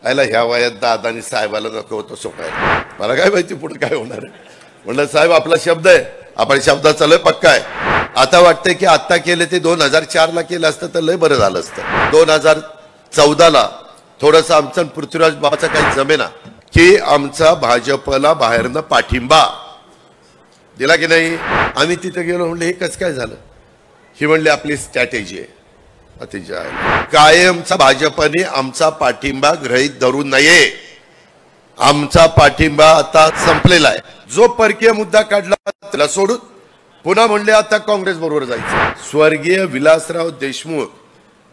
आयला ह्या वयात दादानी साहेबाला नको होतं सोकायला. मला काय माहिती पुढे काय होणार आहे. म्हणलं साहेब आपला शब्द आहे, आपण शब्दाचा लय पक्का आहे. आता वाटतंय की आता केले ते 2004ला केलं असतं तर लय बरं झालं असतं. 2014ला थोडस आमचं पृथ्वीराज बाबाचा काही जमेना की आमचा भाजपला बाहेरनं पाठिंबा दिला की नाही. आम्ही तिथे गेलो, म्हणले हे कसं काय झालं. ही म्हणली आपली स्ट्रॅटेजी आहे. कायमचा भाजपने आमचा पाठिंबा गृहीत धरू नये. आमचा पाठिंबा आता संपलेला आहे. जो परकीय मुद्दा काढला त्याला सोडून पुन्हा म्हणले आता काँग्रेस बरोबर जायचं. स्वर्गीय विलासराव देशमुख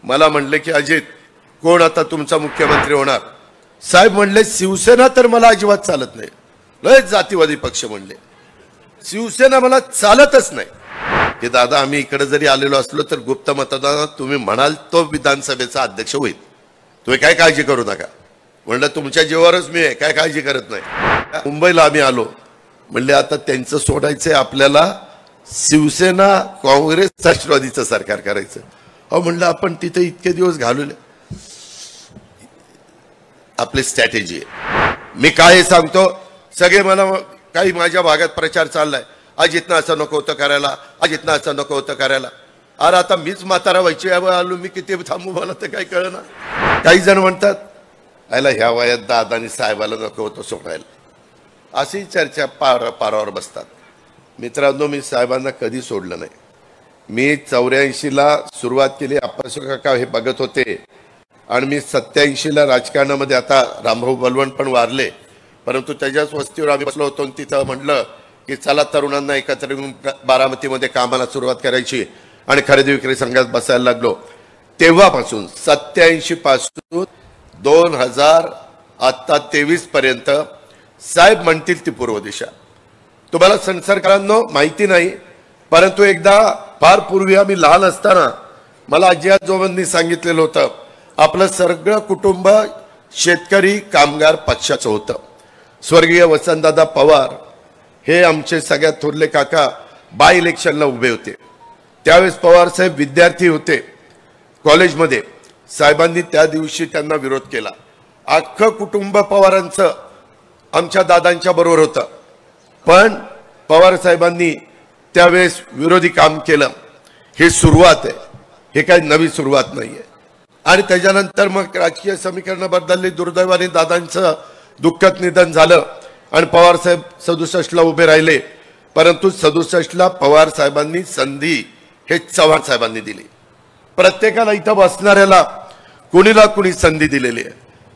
मला म्हणले की अजित कोण आता तुमचा मुख्यमंत्री होणार. साहेब म्हणले शिवसेना तर मला अजिबात चालत नाही. लय जातीवादी पक्ष म्हणले, शिवसेना मला चालतच नाही. की दादा आम्ही इकडे जरी आलेलो असलो तर गुप्त मतदानात तुम्ही म्हणाल तो विधानसभेचा अध्यक्ष होईल, तुम्ही काय काळजी करू नका. म्हणलं तुमच्या जीवावरच मी आहे, काय काळजी करत नाही. मुंबईला आम्ही आलो, म्हणले आता त्यांचं सोडायचंय आपल्याला, शिवसेना काँग्रेस राष्ट्रवादीचं सरकार करायचं. अहो म्हणलं आपण तिथे इतके दिवस घालवले, आपली स्ट्रॅटेजी आहे. मी काय सांगतो, सगळे मला काही माझ्या भागात प्रचार चाललाय, अजितनं असं नको होतं करायला, अजितनं असं नको होतं करायला. अरे आता मीच म्हातारा व्हायची आलो, मी किती थांबू मला तर काही कळना. काही जण म्हणतात आयला ह्या वयात दादानी साहेबाला नको होतं सोडायला. अशी चर्चा पारावर बसतात. मित्रांनो मी साहेबांना कधी सोडलं नाही. मी 84ला सुरुवात केली, अप्पासू काका हे बघत होते, आणि मी 87ला राजकारणामध्ये, आता रामभाऊ बलवण पण वारले, परंतु त्याच्याच वस्तीवर आम्ही बसलो होतो. तिथं म्हटलं की चला तरुणांना एकत्र येऊन बारामतीमध्ये कामाला सुरुवात करायची, आणि खरेदी विक्री संघात बसायला लागलो. तेव्हापासून 87 पासून 2000 आता 23 पर्यंत साहेब म्हणतील ती पूर्व दिशा. तुम्हाला संसर्कांनो माहिती नाही, परंतु एकदा फार पूर्वी आम्ही लहान असताना मला आजी आजोबांनी सांगितलेलं होतं आपलं सगळं कुटुंब शेतकरी कामगार पक्षाचं होतं. स्वर्गीय वसंतदादा पवार हे आमचे सगळ्यात थोरले काका बाय इलेक्शनला उभे होते. त्यावेळेस पवार साहेब विद्यार्थी होते कॉलेजमध्ये. साहेबांनी त्या दिवशी त्यांना विरोध केला. अख्खं कुटुंब पवारांचं आमच्या दादांच्या बरोबर होतं, पण पवार साहेबांनी त्यावेळेस विरोधी काम केलं. हे सुरुवात आहे, हे काही नवी सुरुवात नाहीये. आणि त्याच्यानंतर मग राजकीय समीकरणं बदलली. दुर्दैवाने दादांचं दुःखद निधन झालं आणि पवार साहेब 67ला उभे राहिले. परंतु 67ला पवार साहेबांनी संधी हे चव्हाण साहेबांनी दिली. प्रत्येकाला इथं बसणाऱ्याला कुणीला कुणी संधी दिलेली आहे.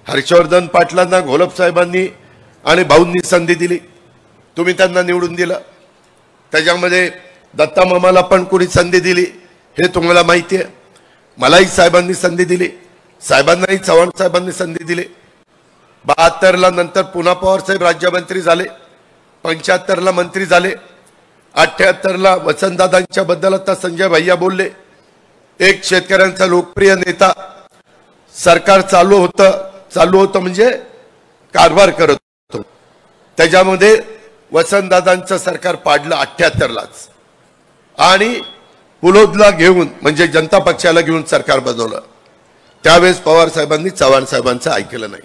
हर्षवर्धन पाटलांना घोलप साहेबांनी आणि भाऊंनी संधी दिली, तुम्ही त्यांना निवडून दिलं. त्याच्यामध्ये दत्ता मामाला पण कुणी संधी दिली हे तुम्हाला माहिती आहे. मलाही साहेबांनी संधी दिली, साहेबांनाही चव्हाण साहेबांनी संधी दिली. 72ला नंतर पुन्हा पवार साहेब राज्यमंत्री झाले, 75ला मंत्री झाले, 78ला वसंतदादांच्या बद्दल आता संजय भैया बोलले. एक शेतकऱ्यांचा लोकप्रिय नेता, सरकार चालू होतं म्हणजे कारभार करत होतो. त्याच्यामध्ये वसंतदादांचं सरकार पाडलं 78लाच, आणि पुलोदला घेऊन म्हणजे जनता पक्षाला घेऊन सरकार बनवलं. त्यावेळेस पवार साहेबांनी चव्हाण साहेबांचं ऐकलं नाही.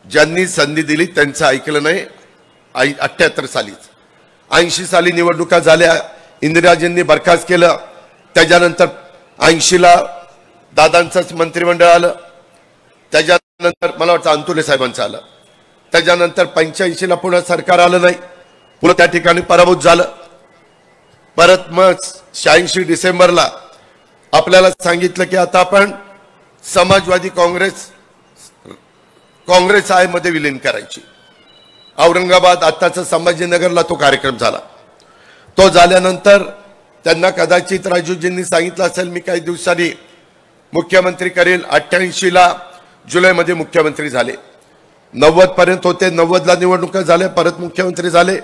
ज्यांनी संधी दिली त्यांचं ऐकलं नाही. 78 सालीच 80 साली निवडणुका झाल्या, इंदिराजींनी बरखास्त केलं. त्याच्यानंतर 80ला दादांचंच मंत्रिमंडळ आलं. त्याच्यानंतर मला वाटतं अंतुले साहेबांचं आलं. त्याच्यानंतर 85ला पुन्हा सरकार आलं नाही, पुन्हा त्या ठिकाणी पराभूत झालं. परत मग 86 डिसेंबरला आपल्याला सांगितलं की आता आपण समाजवादी काँग्रेस आय मध्ये विलीन करायची. औरंगाबाद आत्ताचं संभाजीनगरला तो कार्यक्रम झाला. तो झाल्यानंतर त्यांना कदाचित राजूजींनी सांगितलं असेल मी काही दिवसांनी मुख्यमंत्री करेल. 88ला जुलैमध्ये मुख्यमंत्री झाले. 90 पर्यंत होते, 90ला निवडणुका झाल्या, परत मुख्यमंत्री झाले.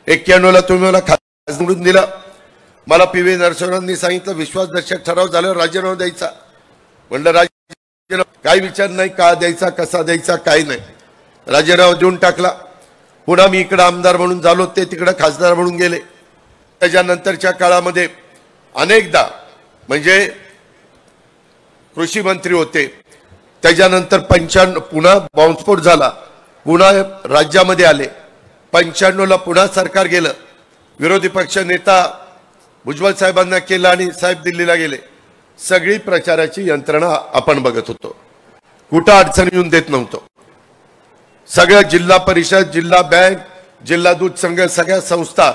91ला तुम्ही मला खासदार निवडून दिलं. मला पी.व्ही. नरसिंहरावांनी सांगितलं विश्वासदर्शक ठराव झाल्यावर राजीनामा द्यायचा. म्हणलं राजीनामा काही विचार नाही, का द्यायचा, कसा द्यायचा, काही नाही. राजीनामा देऊन टाकला. पुन्हा मी इकडे आमदार म्हणून झालो, ते तिकडे खासदार म्हणून गेले. त्याच्यानंतरच्या काळामध्ये अनेकदा म्हणजे कृषी मंत्री होते, त्याच्यानंतर 95 पुन्हा बॉम्बस्फोट झाला, पुन्हा राज्यामध्ये आले, 95ला पुन्हा सरकार गेलं, विरोधी पक्ष नेता भुजबळ साहेबांना केलं आणि साहेब दिल्लीला गेले. सगळी प्रचाराची यंत्रणा आपण बघत होतो, कुठं अडचण येऊन देत नव्हतो. सगळ्या जिल्हा परिषद, जिल्हा बँक, जिल्हा दूध संघ, सगळ्या संस्था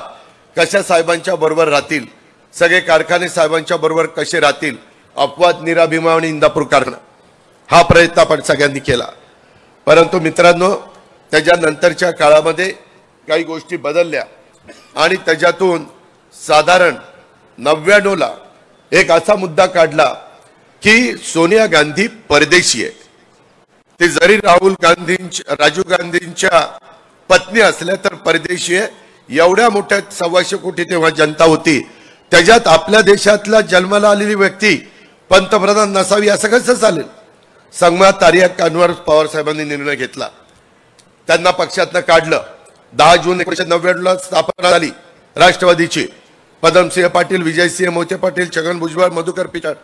कशा साहेबांच्या बरोबर राहतील, सगळे कारखाने साहेबांच्या बरोबर कसे राहतील, अपवाद नीरा भीमा आणि इंदापूर कारखाना, हा प्रयत्न आपण सगळ्यांनी केला. परंतु मित्रांनो, त्याच्यानंतरच्या काळामध्ये काही गोष्टी बदलल्या आणि त्याच्यातून साधारण 99ला एक असा मुद्दा काढला की सोनिया गांधी परदेशी आहे. ते जरी राजीव गांधींच्या पत्नी असल्या तर परदेशी आहे. एवढ्या मोठ्या 125 कोटी तेव्हा जनता होती, त्याच्यात आपल्या देशातला जन्माला आलेली व्यक्ती पंतप्रधान नसावी असं कसं चालेल? संगमा तारिक अनवर पवार साहेबांनी निर्णय घेतला, त्यांना पक्षातनं काढलं. 10 जून 1999ला स्थापना झाली राष्ट्रवादीची. पद्मसिंह पाटील, विजयसिंह मोहिते पाटील, छगन भुजबळ, मधुकर पिचड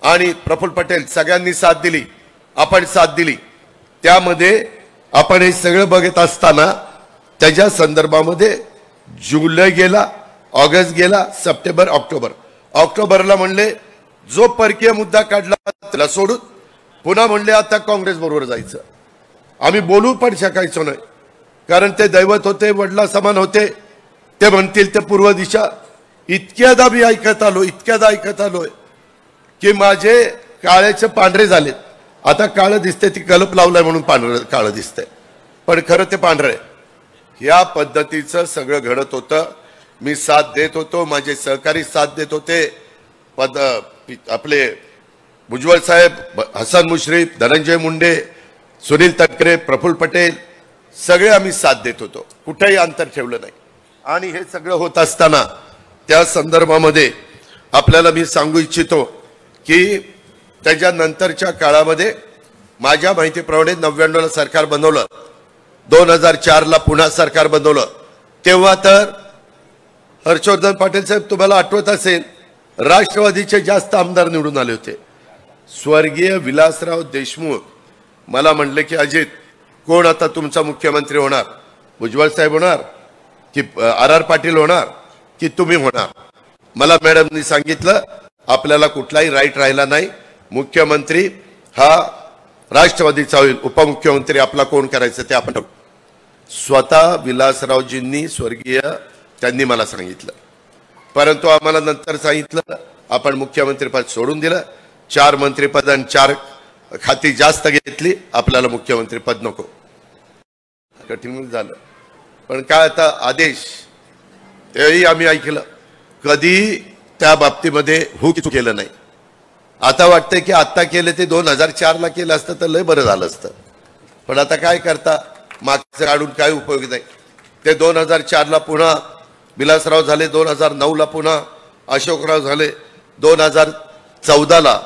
आणि प्रफुल्ल पटेल सगळ्यांनी साथ दिली, आपण साथ दिली. त्यामध्ये आपण हे सगळं बघत असताना त्याच्या संदर्भामध्ये जुलै गेला, ऑगस्ट गेला, सप्टेंबर, ऑक्टोबरला म्हणले जो परकीय मुद्दा काढला त्याला सोडून पुन्हा म्हणले आता काँग्रेस बरोबर जायचं. आम्ही बोलू पण शकायचो नाही, कारण ते दैवत होते, वडला समान होते. ते म्हणतील ते पूर्व दिशा. इतक्यादा मी ऐकत आलोय की माझे काळ्याचे पांढरे झालेत. आता काळं दिसते, ती कलप लावलाय म्हणून काळं दिसतंय, पण खरं ते पांढरं आहे. या पद्धतीचं सगळं घडत होतं. मी साथ देत होतो, माझे सहकारी साथ देत होते. आपले भुजबळ साहेब, हसन मुश्रीफ, धनंजय मुंडे, सुनील तटकरे, प्रफुल्ल पटेल सगळे आम्ही साथ देत होतो, कुठेही अंतर ठेवलं नाही. आणि हे सगळं होत असताना त्या संदर्भामध्ये आपल्याला मी सांगू इच्छितो की त्याच्यानंतरच्या काळामध्ये माझ्या माहितीप्रमाणे 99ला सरकार बनवलं, 2004ला पुन्हा सरकार बनवलं. तेव्हा तर हर्षवर्धन पाटील साहेब, तुम्हाला आठवत असेल, राष्ट्रवादीचे जास्त आमदार निवडून आले होते. स्वर्गीय विलासराव देशमुख मला म्हणले की अजित, कोण आता तुमचा मुख्यमंत्री होणार? भुजबळ साहेब होणार की RR पाटील होणार की तुम्ही होणार? मला मॅडमनी सांगितलं आपल्याला कुठलाही राईट राहिला नाही, मुख्यमंत्री हा राष्ट्रवादीचा होईल, उपमुख्यमंत्री आपला कोण करायचं ते आपण. स्वतः विलासरावजींनी स्वर्गीय त्यांनी मला सांगितलं. परंतु आम्हाला नंतर सांगितलं आपण मुख्यमंत्रीपद सोडून दिलं. 4 मंत्रिपद आणि 4 खाती जास्त घेतली, आपल्याला मुख्यमंत्रीपद नको. कठीण झालं, पण काय आता आदेश तेही आम्ही ऐकलं, कधी त्या बाबतीमध्ये हुक केलं नाही. आता वाटतंय की आता केलं ते 2004ला केलं असतं तर लय बरं झालं असतं, पण आता काय करता, मागचं काढून काय उपयोग नाही. ते 2004ला पुन्हा विलासराव झाले, 2009ला पुन्हा अशोकराव झाले, 2014ला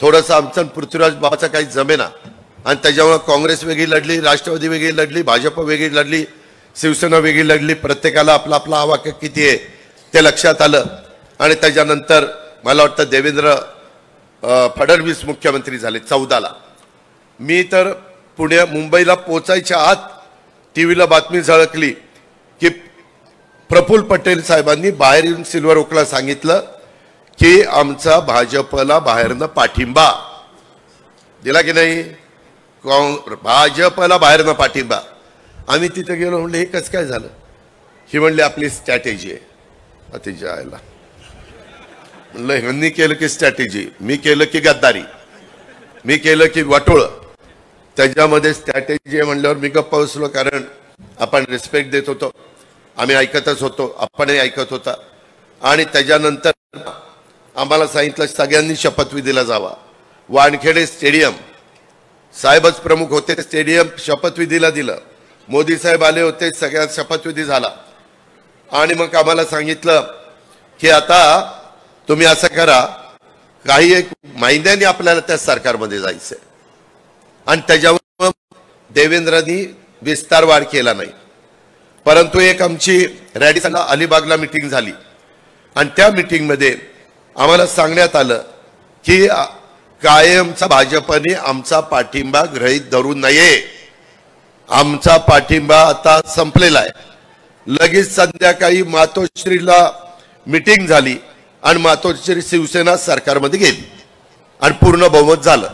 थोडंसं आमचं पृथ्वीराज बाबाचं काही जमेना आणि त्याच्यामुळे काँग्रेस वेगळी लढली, राष्ट्रवादी वेगळी लढली, भाजप वेगळी लढली, शिवसेना वेगळी लढली. प्रत्येकाला आपला आपला आवाक्य किती आहे ते लक्षात आलं. आणि त्याच्यानंतर मला वाटतं देवेंद्र फडणवीस मुख्यमंत्री झाले 14ला. मी तर मुंबईला पोचायच्या आत टीव्हीला बातमी झळकली की प्रफुल्ल पटेल साहेबांनी बाहेर येऊन सिल्वर ओकला सांगितलं की आमचा भाजपला बाहेरनं पाठिंबा दिला की नाही, भाजपला बाहेरनं पाठिंबा. आम्ही तिथे गेलो, म्हणले हे कसं काय झालं? ही म्हणली आपली स्ट्रॅटेजी आहे. अतिशय आयला म्हणलं ह्यांनी केलं की स्ट्रॅटेजी, मी केलं की गद्दारी, मी केलं की वाटोळ. त्याच्यामध्ये स्ट्रॅटेजी आहे म्हणल्यावर मी गप्प बसलो, कारण आपण रिस्पेक्ट देत होतो, आम्ही ऐकतच होतो, आपणही ऐकत होता. आणि त्याच्यानंतर आम्हाला सांगितलं सगळ्यांनी शपथविधीला जावा. वानखेडे स्टेडियम साहेबच प्रमुख होते, स्टेडियम शपथविधीला दिलं. मोदी साहेब आले होते, सगळ्यात शपथविधी झाला. आणि मग आम्हाला सांगितलं की आता तुम्ही असं करा, काही एक महिन्याने आपल्याला त्या सरकारमध्ये जायचंय. आणि त्याच्यावर देवेंद्रांनी विस्तार वाढ केला नाही. परंतु एक आमची रॅडिसनला अलिबागला मीटिंग झाली आणि त्या मीटिंगमध्ये आम्हाला सांगण्यात आलं की कायमचा भाजपने आमचा पाठिंबा गृहीत धरू नये. आमचा पाठिंबा आता संपलेला आहे. लगेच संध्याकाळी मातोश्रीला मीटिंग झाली आणि मातोश्री शिवसेना सरकारमध्ये गेली आणि पूर्ण बहुमत झालं.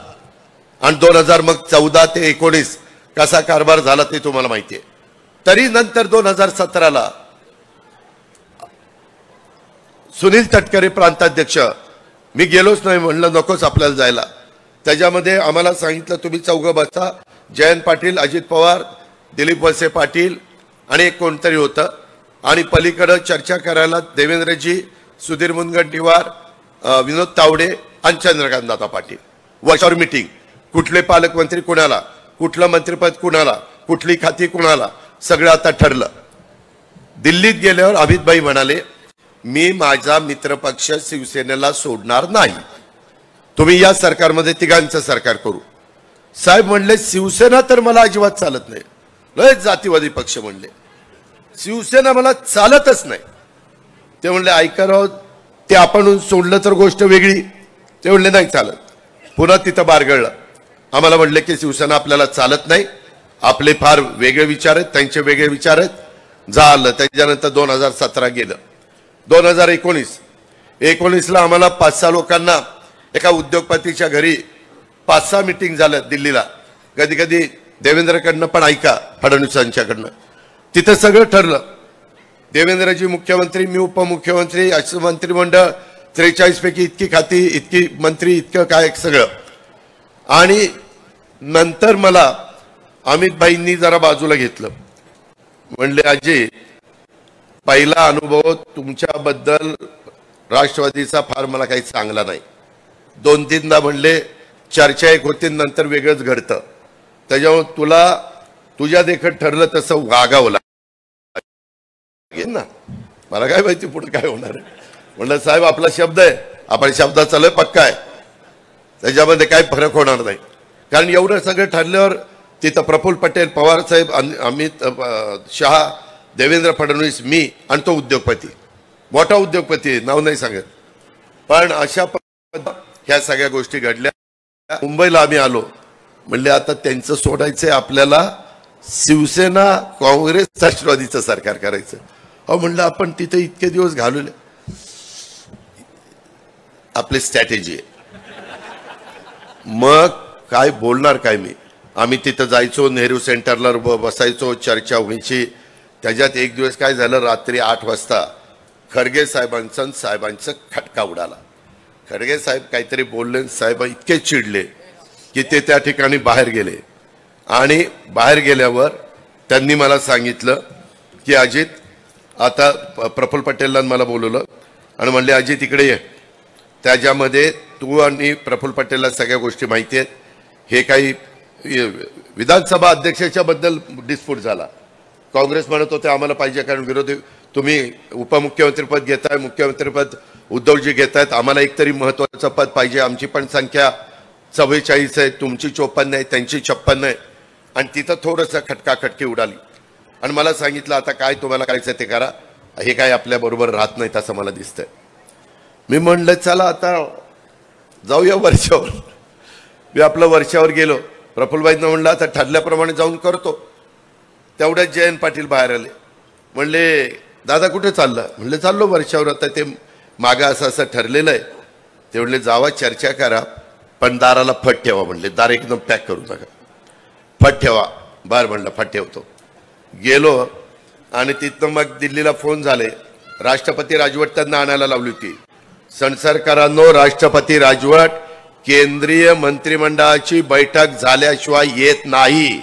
आणि 2014 ते 2019 कसा कारभार झाला ते तुम्हाला माहिती आहे. तरी नंतर 2017ला सुनील तटकरे प्रांताध्यक्ष, मी गेलोच नाही, म्हणलं नकोच आपल्याला जायला. त्याच्यामध्ये आम्हाला सांगितलं तुम्ही चौघं बसा, जयंत पाटील, अजित पवार, दिलीप वळसे पाटील आणि एक कोणतरी होतं. आणि पलीकडे चर्चा करायला देवेंद्रजी, सुधीर मुनगंटीवार, विनोद तावडे आणि चंद्रकांत दादा पाटील. वर्षावर मीटिंग, कुठले पालकमंत्री कुणाला, कुठलं मंत्रिपद कुणाला, कुठली खाती कुणाला, सगळं आता ठरलं. दिल्लीत गेल्यावर अमितभाई म्हणाले मी माझा मित्रपक्ष शिवसेनेला सोडणार नाही, तुम्ही या सरकारमध्ये तिघांचं सरकार करू. साहेब म्हणले शिवसेना तर मला अजिबात चालत नाही, लय जातीवादी पक्ष म्हणले, शिवसेना मला चालतच नाही. ते म्हणले ऐका राव, ते आपण सोडलं तर गोष्ट वेगळी. ते म्हणले नाही चालत. पुन्हा तिथं बारगळलं. आम्हाला म्हणले की शिवसेना आपल्याला चालत नाही, आपले फार वेगळे विचार आहेत, त्यांचे वेगळे विचार आहेत. झालं. त्याच्यानंतर 2017 गेलं. 2019ला आम्हाला 5-6 लोकांना एका उद्योगपतीच्या घरी 5-6 मीटिंग झाल्या दिल्लीला. कधी कधी देवेंद्रकडनं पण ऐका, फडणवीसांच्याकडनं. तिथं सगळं ठरलं. देवेंद्रजी मुख्यमंत्री, मी उपमुख्यमंत्री, असं मंत्रिमंडळ, 43 पैकी इतकी खाती, इतकी मंत्री, इतकं काय सगळं. आणि नंतर मला अमितभाईंनी जरा बाजूला घेतलं. म्हणले अजय, पहिला अनुभव तुमच्याबद्दल राष्ट्रवादीचा फार मला काही चांगला नाही. 2-3दा म्हणले चर्चा एक होती, नंतर वेगळंच घडतं. त्याच्यामुळे तुला तुझ्या देखत ठरलं तसं वागावं लागेल ना. मला काय माहिती पुढे काय होणार आहे. म्हणलं साहेब आपला शब्द आहे, आपण शब्दाचा लय पक्का आहे, त्याच्यामध्ये काही फरक होणार नाही. कारण एवढं सगळं ठरल्यावर तिथं प्रफुल्ल पटेल, पवार साहेब, अमित शहा, देवेंद्र फडणवीस, मी आणि तो उद्योगपती, मोठा उद्योगपती, नाव नाही सांगत. पण अशा ह्या सगळ्या गोष्टी घडल्या. मुंबईला आम्ही आलो. म्हणले आता त्यांचं सोडायचंय, आपल्याला शिवसेना, काँग्रेस, राष्ट्रवादीचं सरकार करायचं. अहो म्हणलं आपण तिथे इतके दिवस घालवले, आपली स्ट्रॅटेजी आहे. मग काय बोलणार काय मी. आम्ही तिथं जायचो, नेहरू सेंटरला बसायचो, चर्चा व्हायची. त्याच्यात एक दिवस काय झालं, रात्री 8 वाजता खरगे साहेबांचं खटका उडाला. खरगे साहेब काहीतरी बोलले, साहेब इतके चिडले की ते त्या ठिकाणी बाहेर गेले. आणि बाहेर गेल्यावर त्यांनी मला सांगितलं की अजित, आता प्रफुल्ल पटेलला मला बोलवलं आणि म्हणले अजित इकडे ये. त्याच्यामध्ये तू आणि प्रफुल्ल पटेलला सगळ्या गोष्टी माहिती आहेत. हे काही विधानसभा अध्यक्षाच्या बद्दल डिस्प्यूट झाला. काँग्रेस म्हणत होते आम्हाला पाहिजे, कारण विरोधी तुम्ही उपमुख्यमंत्रीपद घेताय, मुख्यमंत्रीपद उद्धवजी घेतायत, आम्हाला एकतरी महत्वाचं पद पाहिजे. आमची पण संख्या 44 आहे, तुमची 54 आहे, त्यांची 56 आहे. आणि तिथं थोडंसं खटकाखटकी उडाली. आणि मला सांगितलं आता काय तुम्हाला करायचं ते करा, हे काय आपल्या बरोबर राहत नाही असं मला दिसतंय. मी म्हणलं चला आता जाऊया वर्षावर. मी आपलं वर्षावर गेलो. प्रफुल्लबाईंना म्हणलं आता ठरल्याप्रमाणे जाऊन करतो. तेवढ्यात जयंत पाटील बाहेर आले. म्हणले दादा कुठे चाललं. म्हणले चाललो वर्षावर, आता ते मागं असं असं ठरलेलं आहे. ते म्हणले जावा चर्चा करा, पण दाराला फट ठेवा. म्हणले दार एकदम पॅक करू नका, फट ठेवा. बरं म्हणलं फट ठेवतो. गेलो आणि तिथनं मग दिल्लीला फोन झाले. राष्ट्रपती राजवट त्यांना आणायला लावली होती. सणसरकरांनो, राष्ट्रपती राजवट केंद्रीय मंत्रिमंडळाची बैठक झाल्याशिवाय येत नाही.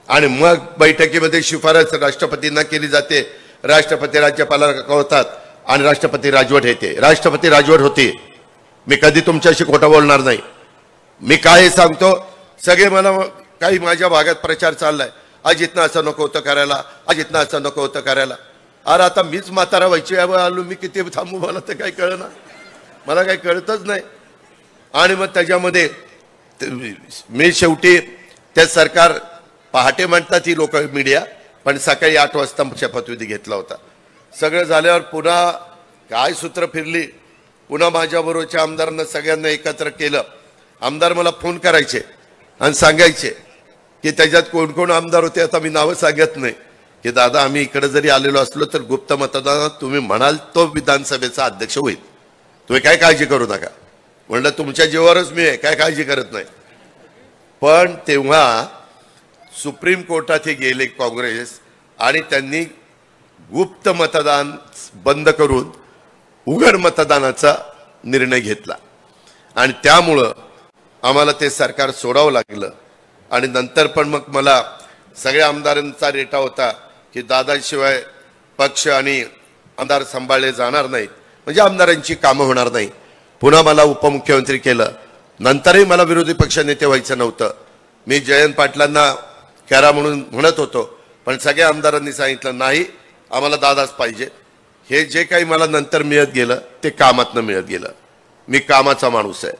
आणि मग बैठकीमध्ये शिफारस राष्ट्रपतींना केली जाते. राष्ट्रपती राज्यपालाला कळवतात आणि राष्ट्रपती राजवट येते. राष्ट्रपती राजवट होती. मी कधी तुमच्याशी खोटं बोलणार नाही. मी काय सांगतो, सगळे मला काही माझ्या भागात प्रचार चाललाय, अजितनं असं नको होतं करायला, अजितनं असं नको होतं करायला. अरे आता मीच म्हातारा व्हायची आलो, मी किती थांबू, मला तर काही कळना, मला काही कळतच नाही. आणि मग त्याच्यामध्ये मी शेवटी ते सरकार पहाटे म्हणतात ही लोक मीडिया, पण सकाळी 8 वाजता शपथविधी घेतला होता. सगळं झाल्यावर पुन्हा काय सूत्र फिरली, पुन्हा माझ्याबरोबरच्या आमदारांना सगळ्यांना एकत्र केलं आमदार मला फोन करायचे आणि सांगायचे की त्याच्यात कोण कोण आमदार होते, आता मी नावं सांगत नाही, की दादा आम्ही इकडे जरी आलेलो असलो तर गुप्त मतदानात तुम्ही म्हणाल तो विधानसभेचा अध्यक्ष होईल, तुम्ही काय काळजी करू नका. म्हणलं तुमच्या जीवावरच मी आहे, काय काळजी करत नाही. पण तेव्हा सुप्रीम कोर्टात हे गेले काँग्रेस आणि त्यांनी गुप्त मतदान बंद करून उघड मतदानाचा निर्णय घेतला आणि त्यामुळं आम्हाला ते सरकार सोडावं लागलं. आणि नंतर पण मग मला सगळ्या आमदारांचा रेटा होता की दादाशिवाय पक्ष आणि आमदार सांभाळले जाणार नाहीत, म्हणजे आमदारांची कामं होणार नाही. पुन्हा मला उपमुख्यमंत्री केलं. नंतरही मला विरोधी पक्षनेते व्हायचं नव्हतं. मी जयंत पाटलांना करा म्हणून म्हणत होतो, पण सगळ्या आमदारांनी सांगितलं नाही आम्हाला दादाच पाहिजे. हे जे काही मला नंतर मिळत गेलं ते कामातनं मिळत गेलं. मी कामाचा माणूस आहे.